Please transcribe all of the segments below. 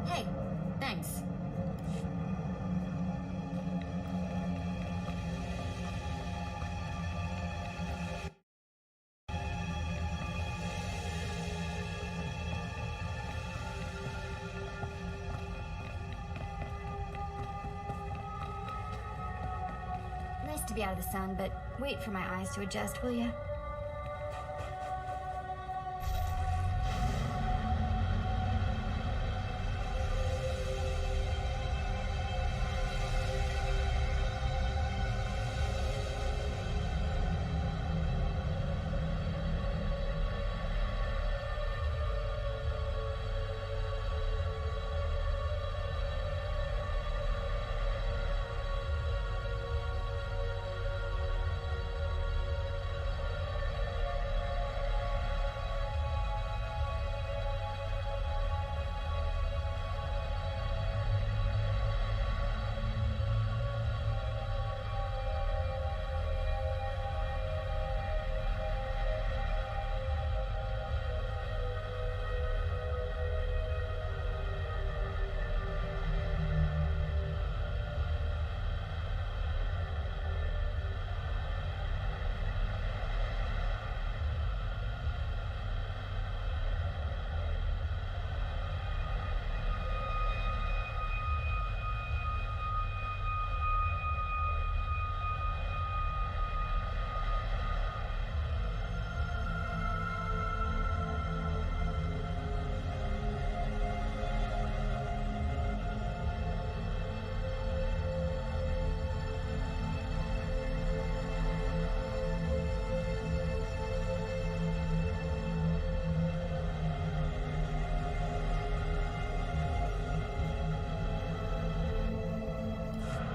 Hey, thanks. Nice to be out of the sun, but wait for my eyes to adjust, will ya?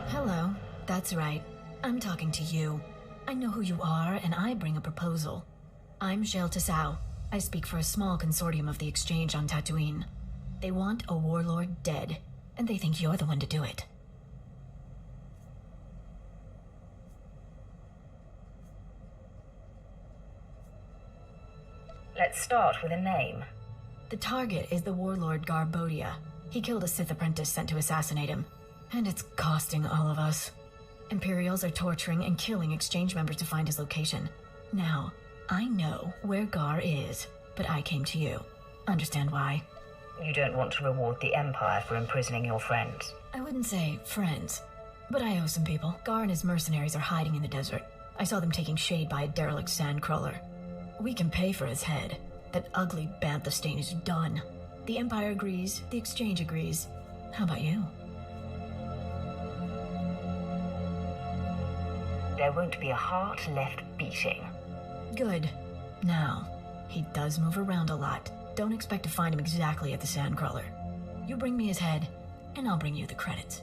Hello, that's right. I'm talking to you. I know who you are, and I bring a proposal. I'm Shale Tasau. I speak for a small consortium of the Exchange on Tatooine. They want a warlord dead, and they think you're the one to do it. Let's start with a name. The target is the warlord Garbodia. He killed a Sith apprentice sent to assassinate him. And it's costing all of us. Imperials are torturing and killing Exchange members to find his location. Now, I know where Gar is, but I came to you. Understand why? You don't want to reward the Empire for imprisoning your friends. I wouldn't say friends, but I owe some people. Gar and his mercenaries are hiding in the desert. I saw them taking shade by a derelict sandcrawler. We can pay for his head. That ugly bantha stain is done. The Empire agrees, the Exchange agrees. How about you? There won't be a heart left beating. Good. Now, he does move around a lot. Don't expect to find him exactly at the sandcrawler. You bring me his head, and I'll bring you the credits.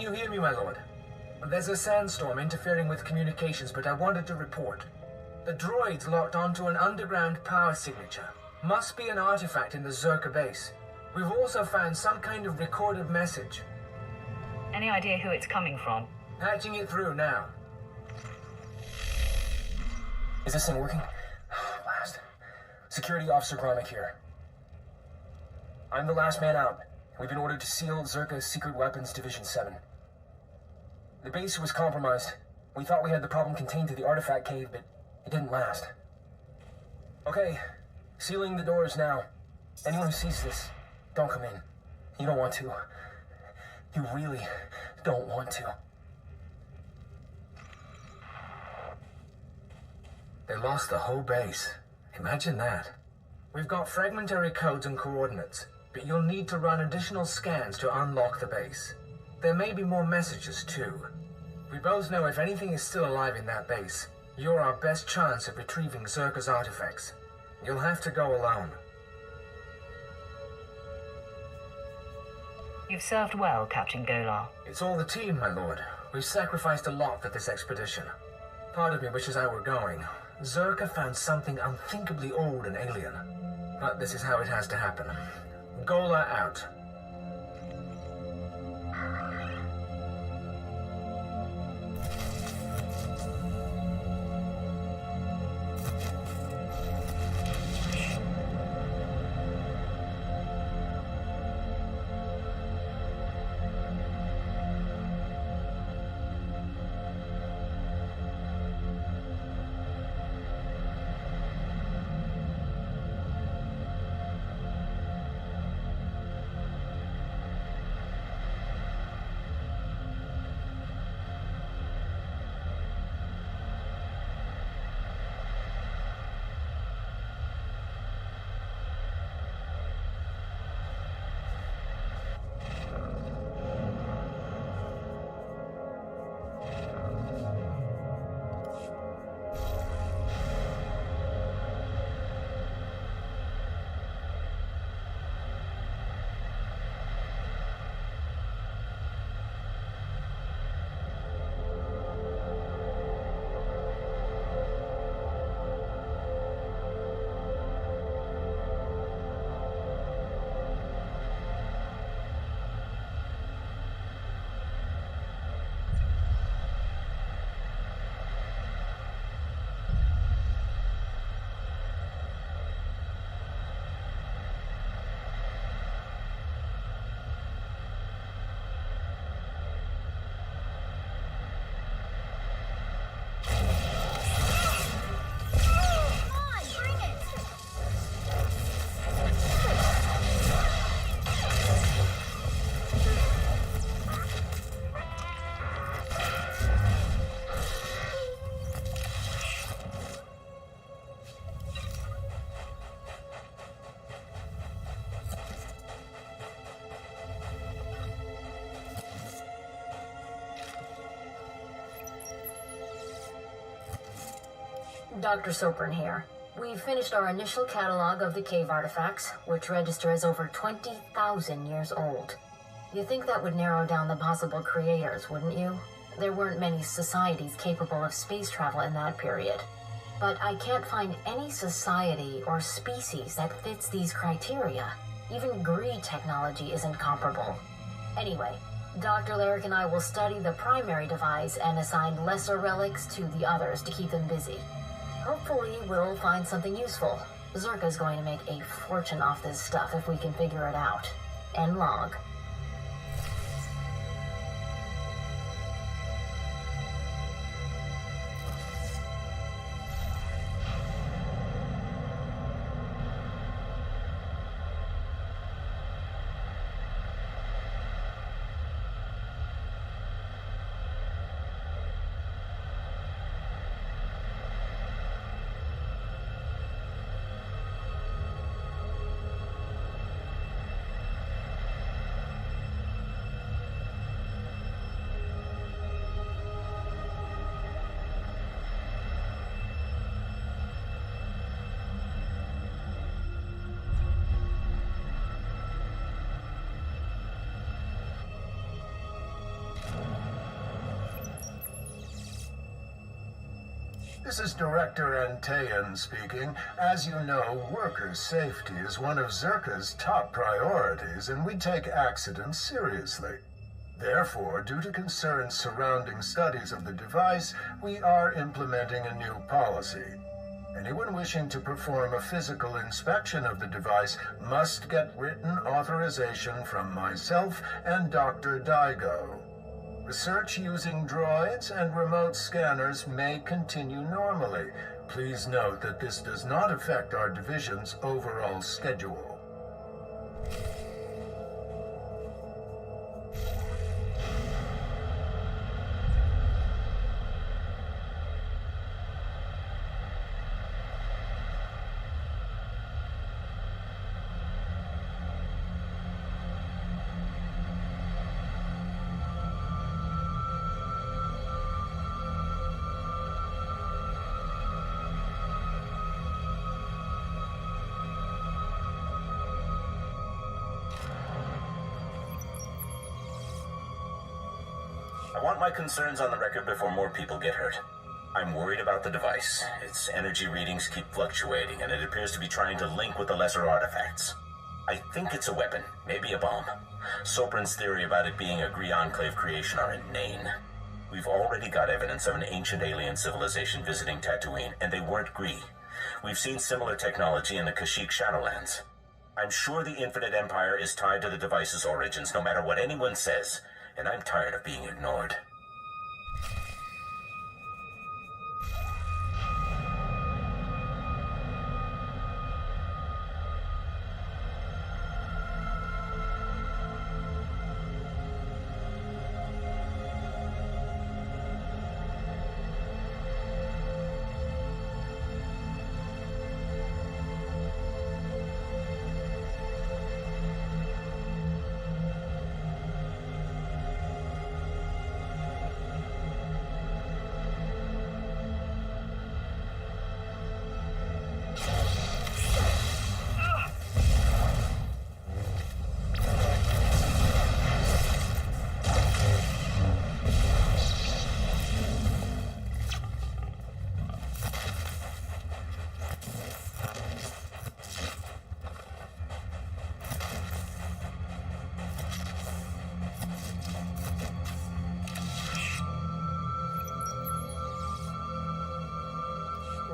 you hear me, my lord? There's a sandstorm interfering with communications, but I wanted to report. The droid's locked onto an underground power signature. Must be an artifact in the Czerka base. We've also found some kind of recorded message. Any idea who it's coming from? Patching it through now. Is this thing working? Blast. Security Officer Gromik here. I'm the last man out. We've been ordered to seal Czerka's Secret Weapons Division 7. The base was compromised. We thought we had the problem contained to the artifact cave, but it didn't last. Okay, sealing the doors now. Anyone who sees this, don't come in. You don't want to. You really don't want to. They lost the whole base. Imagine that. We've got fragmentary codes and coordinates, but you'll need to run additional scans to unlock the base. There may be more messages, too. We both know if anything is still alive in that base, you're our best chance of retrieving Czerka's artifacts. You'll have to go alone. You've served well, Captain Golar. It's all the team, my lord. We've sacrificed a lot for this expedition. Part of me wishes I were going. Czerka found something unthinkably old and alien. But this is how it has to happen. Golar out. Dr. Sopran here. We've finished our initial catalog of the cave artifacts, which register as over 20,000 years old. You think that would narrow down the possible creators, wouldn't you? There weren't many societies capable of space travel in that period. But I can't find any society or species that fits these criteria. Even Greed technology isn't comparable. Anyway, Dr. Lyric and I will study the primary device and assign lesser relics to the others to keep them busy. Hopefully, we'll find something useful. Czerka's going to make a fortune off this stuff if we can figure it out. End log. This is Director Antaean speaking. As you know, worker safety is one of Czerka's top priorities, and we take accidents seriously. Therefore, due to concerns surrounding studies of the device, we are implementing a new policy. Anyone wishing to perform a physical inspection of the device must get written authorization from myself and Dr. Daigo. Research using droids and remote scanners may continue normally. Please note that this does not affect our division's overall schedule. I want my concerns on the record before more people get hurt. I'm worried about the device. Its energy readings keep fluctuating, and it appears to be trying to link with the lesser artifacts. I think it's a weapon, maybe a bomb. Soprin's theory about it being a Gree Enclave creation are inane. We've already got evidence of an ancient alien civilization visiting Tatooine, and they weren't Gree. We've seen similar technology in the Kashyyyk Shadowlands. I'm sure the Infinite Empire is tied to the device's origins, no matter what anyone says. And I'm tired of being ignored.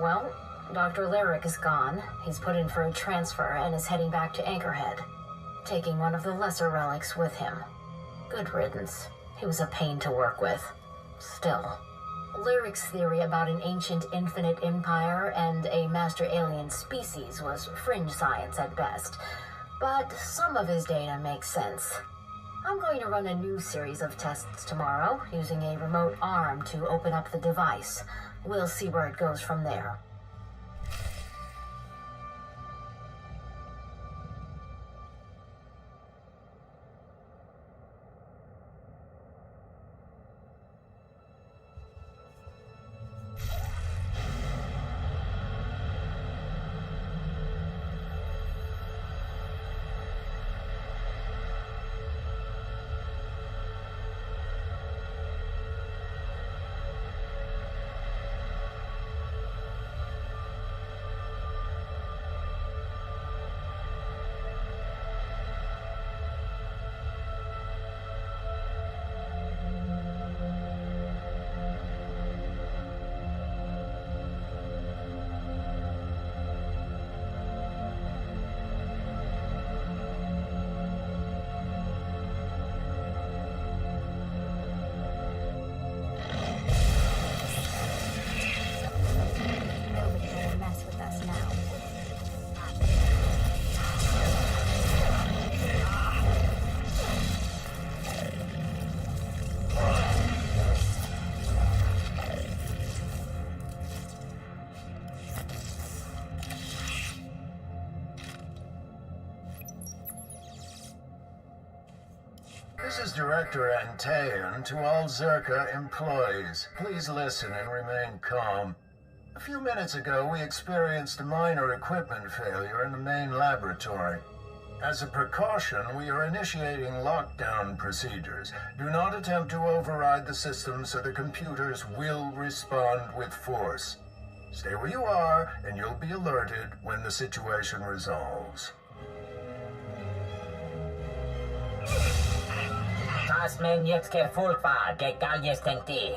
Well, Dr. Lyric is gone. He's put in for a transfer and is heading back to Anchorhead, taking one of the lesser relics with him. Good riddance. He was a pain to work with. Still, Lyric's theory about an ancient infinite empire and a master alien species was fringe science at best, but some of his data makes sense. I'm going to run a new series of tests tomorrow, using a remote arm to open up the device. We'll see where it goes from there. This is Director Antaean to all Czerka employees. Please listen and remain calm. A few minutes ago, we experienced a minor equipment failure in the main laboratory. As a precaution, we are initiating lockdown procedures. Do not attempt to override the system, so the computers will respond with force. Stay where you are, and you'll be alerted when the situation resolves. Tas men jetzt gefulfa, gegal jest en ti.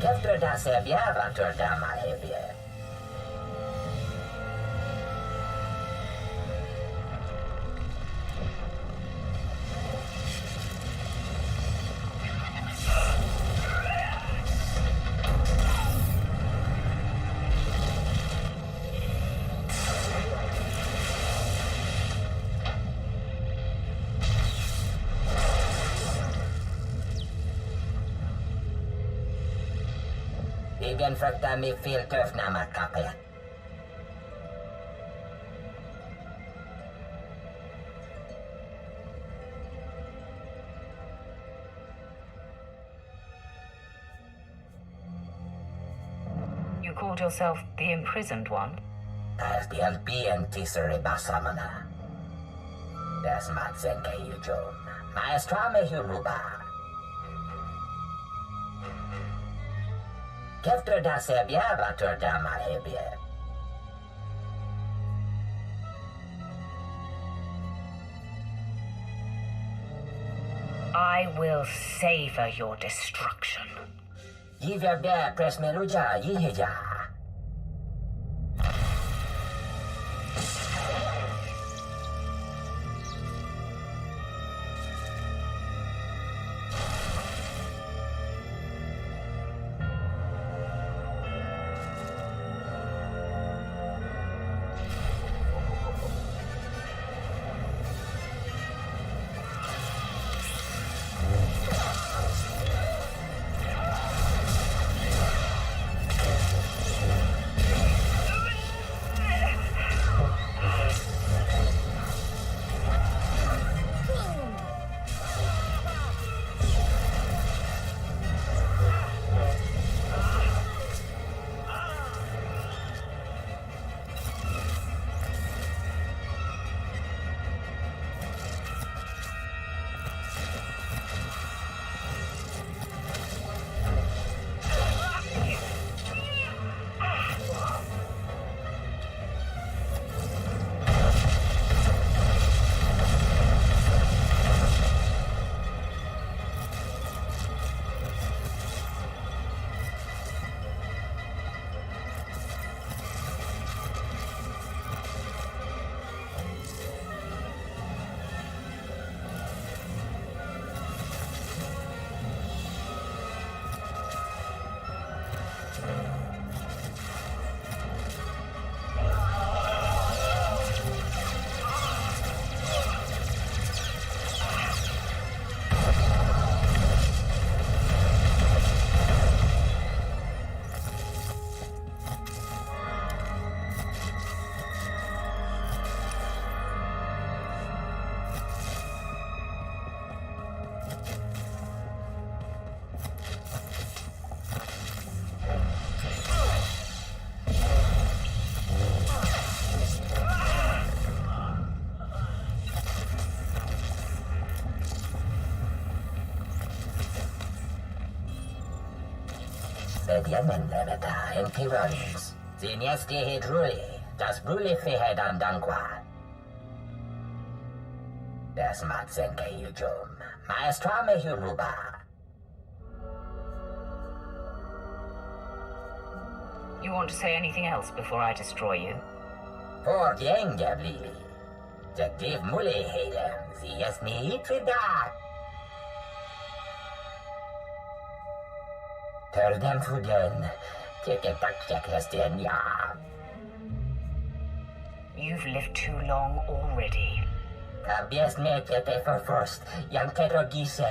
Efter det ser bjära törda mahebie. Igen fruktar mig fel töfnamma kapet. You called yourself the imprisoned one? As the alpien tisere basamana. Das matsenke yujo. Maestrame huruba. Efter det ser bjära törda mahebie. I will savor your destruction. Giver bjär presmeluja yiheja. Bedjemen leveta en tirans. Sin jesti hidruli, das bruli fihedan dankwa. Das matsenke yujum. Maestrame huruba. You want to say anything else before I destroy you? For gänge blili. Jaktiv muli hedem, sie es ni hitridat. Tördem fuden, tycker tackjackrasten ja. You've lived too long already. Kabjes mäket är för först, jag kan gissa.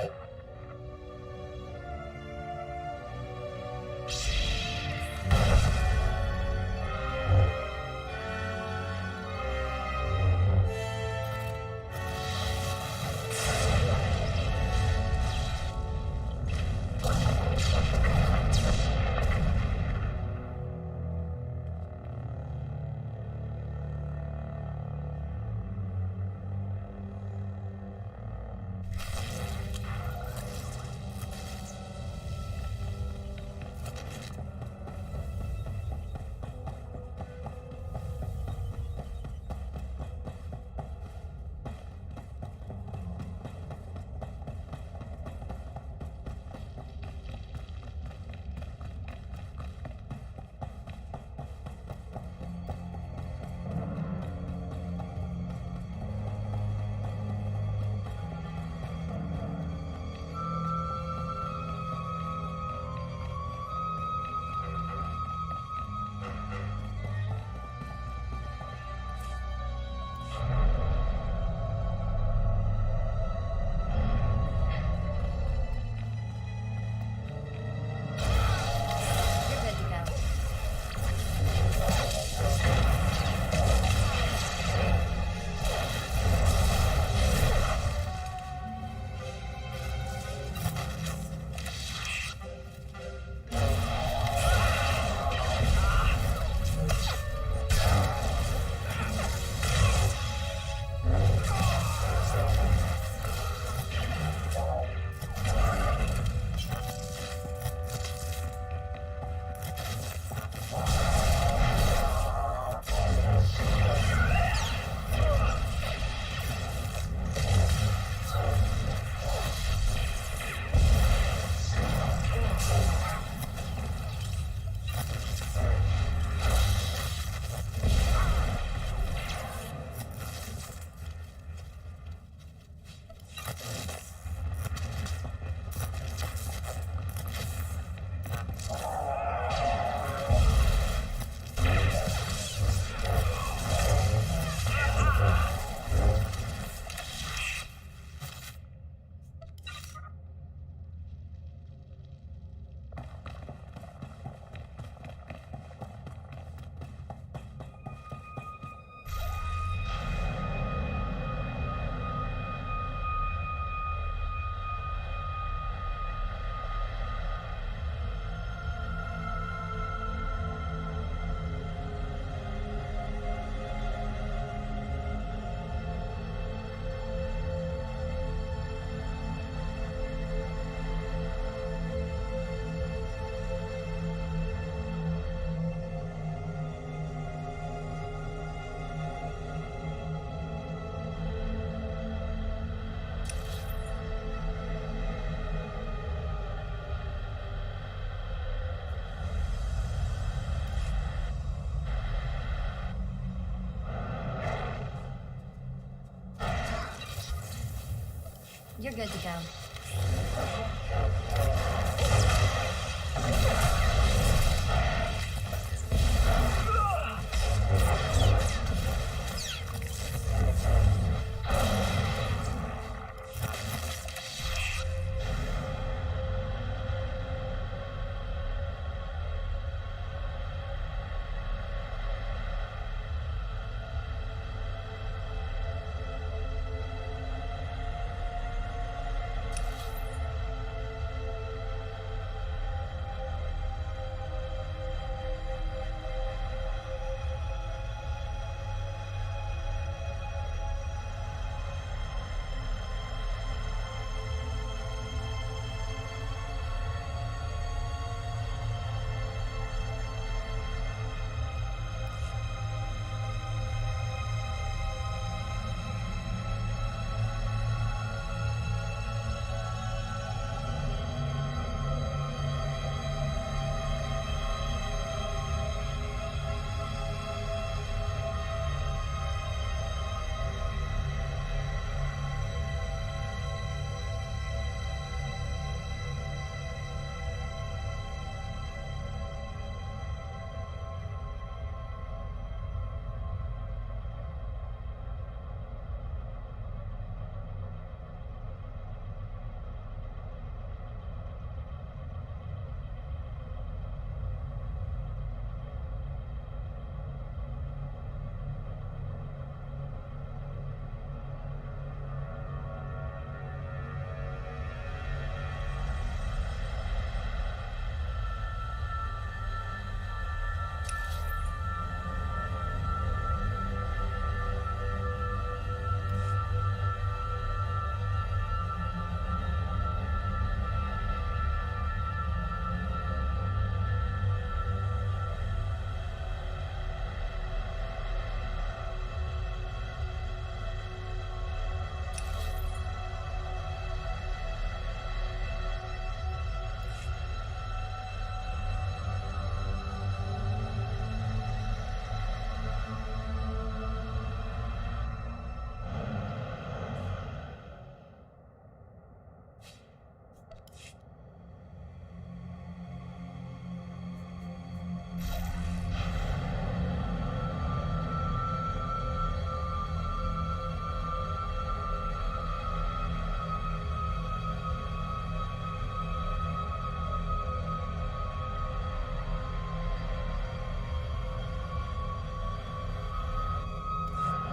You're good to go.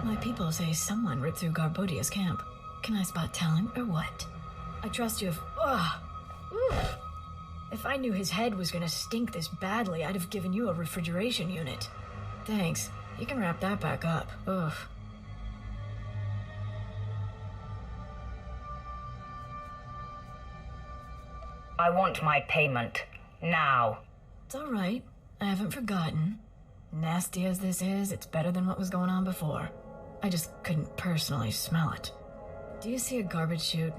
My people say someone ripped through Garbodia's camp. Can I spot talent or what? I trust you if... Ugh! Oof. If I knew his head was gonna stink this badly, I'd have given you a refrigeration unit. Thanks. You can wrap that back up. Ugh. I want my payment. Now. It's all right. I haven't forgotten. Nasty as this is, it's better than what was going on before. I just couldn't personally smell it. Do you see a garbage chute?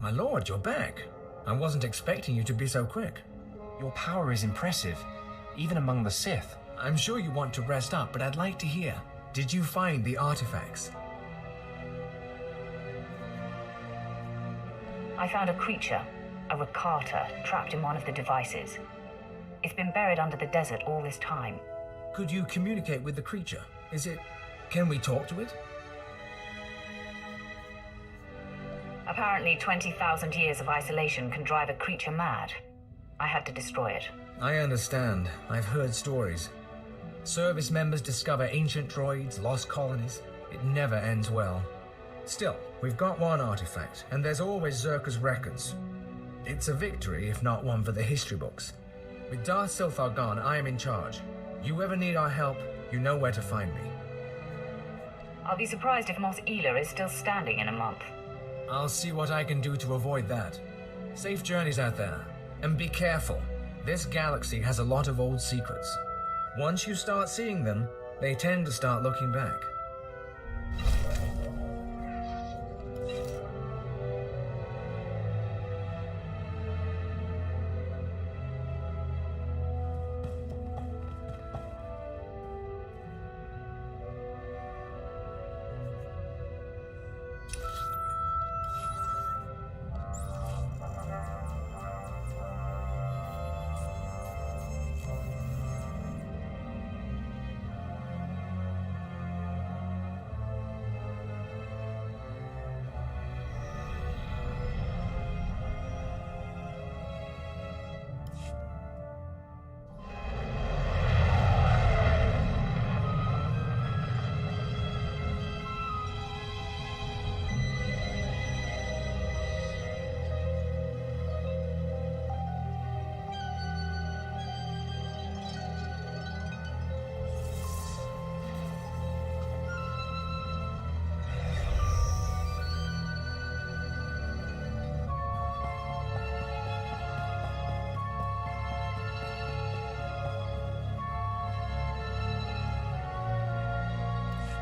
My lord, you're back. I wasn't expecting you to be so quick. Your power is impressive, even among the Sith. I'm sure you want to rest up, but I'd like to hear. Did you find the artifacts? I found a creature, a Rakata, trapped in one of the devices. It's been buried under the desert all this time. Could you communicate with the creature? Is it... Can we talk to it? Apparently 20,000 years of isolation can drive a creature mad. I had to destroy it. I understand. I've heard stories. Service members discover ancient droids, lost colonies. It never ends well. Still, we've got one artifact, and there's always Czerka's records. It's a victory, if not one for the history books. With Darth Silthar gone, I am in charge. You ever need our help, you know where to find me. I'll be surprised if Mos Ela is still standing in a month. I'll see what I can do to avoid that. Safe journeys out there. And be careful. This galaxy has a lot of old secrets. Once you start seeing them, they tend to start looking back.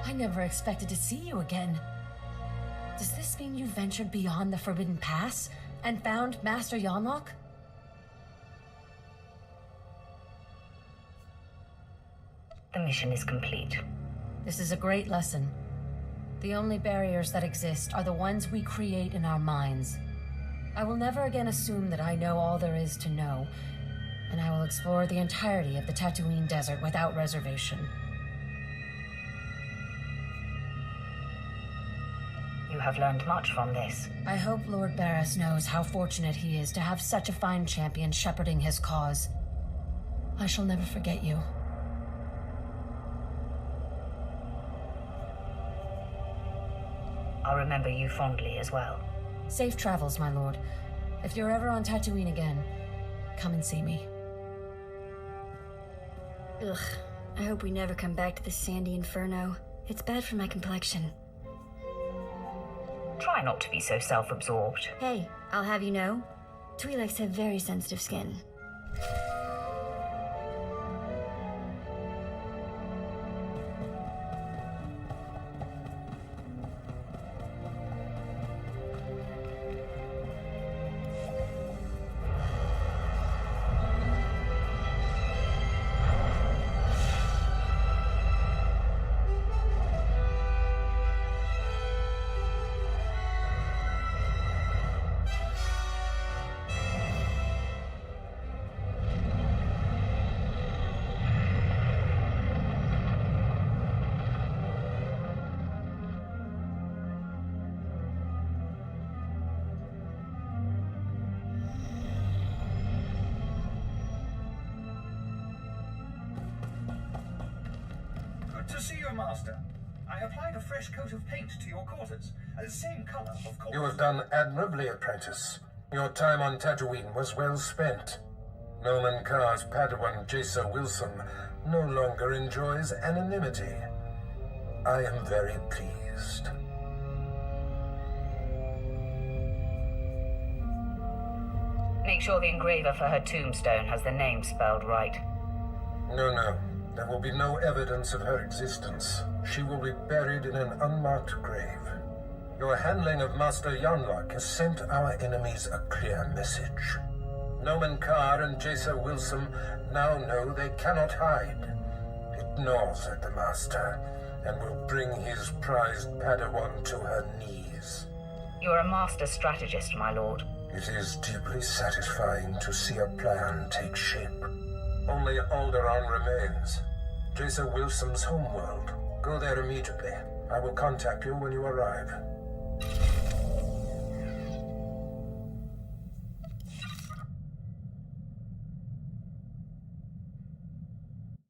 I never expected to see you again. Does this mean you ventured beyond the Forbidden Pass and found Master Yonlock? The mission is complete. This is a great lesson. The only barriers that exist are the ones we create in our minds. I will never again assume that I know all there is to know, and I will explore the entirety of the Tatooine Desert without reservation. You have learned much from this. I hope Lord Barris knows how fortunate he is to have such a fine champion shepherding his cause. I shall never forget you. I'll remember you fondly as well. Safe travels, my lord. If you're ever on Tatooine again, come and see me. Ugh, I hope we never come back to the sandy inferno. It's bad for my complexion. Try not to be so self-absorbed. Hey, I'll have you know, Twi'leks have very sensitive skin. To see your master. I applied a fresh coat of paint to your quarters, the same color, of course. You have done admirably, apprentice. Your time on Tatooine was well spent. Nolan Carr's Padawan Jason Wilson no longer enjoys anonymity. I am very pleased. Make sure the engraver for her tombstone has the name spelled right. No. There will be no evidence of her existence. She will be buried in an unmarked grave. Your handling of Master Yanlok has sent our enemies a clear message. Noman Carr and Jason Wilson now know they cannot hide. It gnaws at the Master, and will bring his prized Padawan to her knees. You're a master strategist, my lord. It is deeply satisfying to see a plan take shape. Only Alderaan remains. Jason Wilson's homeworld. Go there immediately. I will contact you when you arrive.